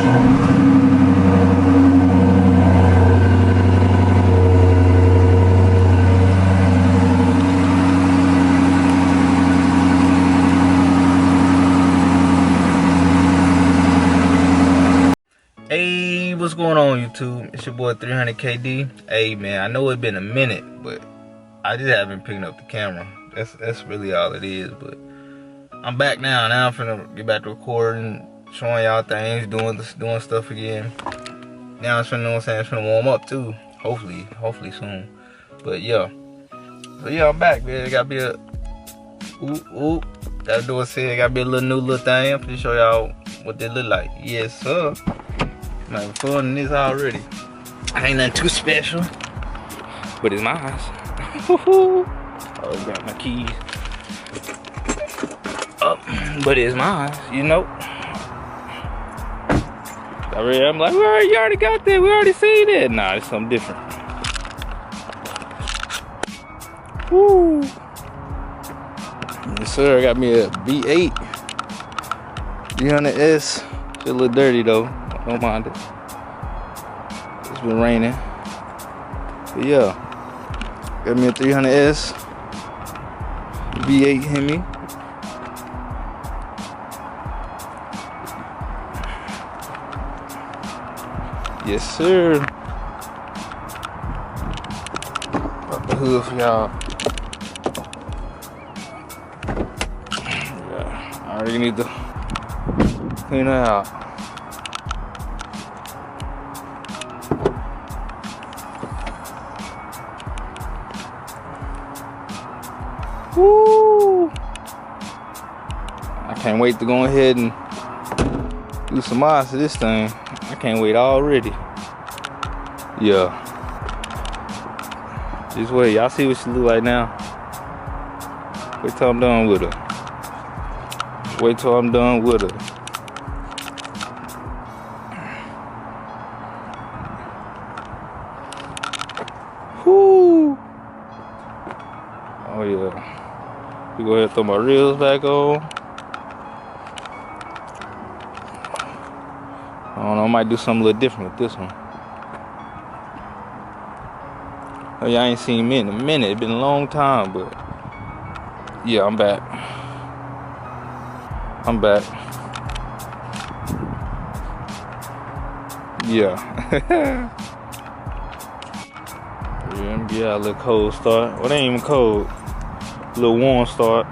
Hey, what's going on, YouTube? It's your boy 300KD. Hey man, I know it's been a minute, but I just haven't been picking up the camera. That's really all it is. But I'm back now. Now I'm finna get back to recording, showing y'all things, doing stuff again. Now it's finna, you know what I'm saying, it's finna warm up too. Hopefully soon. But yeah. So yeah, I'm back, man. It gotta be a gotta do a set. Gotta be a new little thing. I'm finna show y'all what they look like. Yes, sir. I'm having fun in this already. Ain't nothing too special, but it's mine. Oh, got my keys. But it's mine, you know. I'm like, you already got that. We already seen that. Nah, it's something different. Woo. Yes, sir. I got me a V8 300s. It's a little dirty though. Don't mind it. It's been raining. But yeah. Got me a 300s. V8 Hemi. Yes, sir. Pop the hood for y'all. Yeah, I already need to clean her out. Woo! I can't wait to go ahead and do some mods to this thing. I can't wait already. Yeah. Just wait. Y'all see what she look like now. Wait till I'm done with her. Wait till I'm done with her. Whoo! Oh yeah. We go ahead and throw my reels back on. I don't know, I might do something a little different with this one. Oh, y'all ain't seen me in a minute. It's been a long time, but yeah, I'm back. I'm back. Yeah. Yeah, a little cold start. Well, it ain't even cold. A little warm start.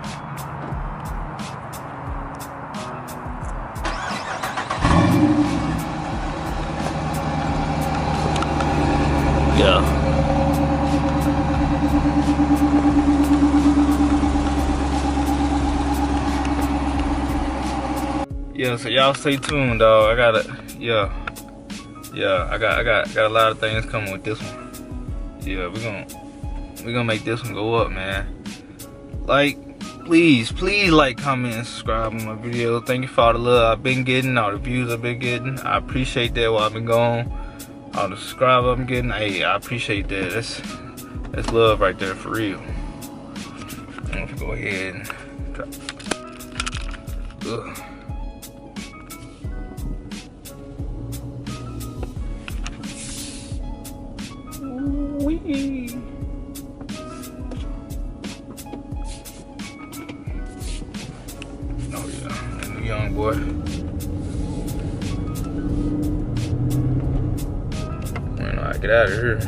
Yeah. Yeah, so y'all stay tuned, dog. I got a lot of things coming with this one. Yeah, we gonna make this one go up, man. Like, please like, comment, and subscribe on my video. Thank you for all the love I've been getting, all the views I've been getting. I appreciate that while I've been gone. All the subscribers I'm getting, hey, I appreciate that. That's love right there, for real. I'm gonna go ahead and try. Ugh. Wee. Oh yeah, that new young boy. Man, I get out of here.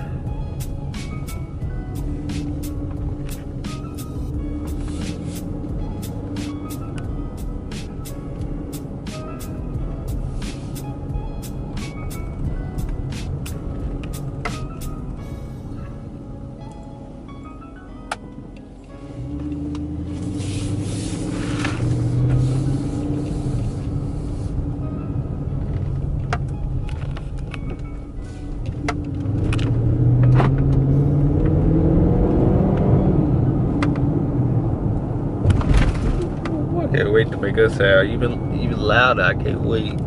Can't wait to make us sound even louder. I can't wait.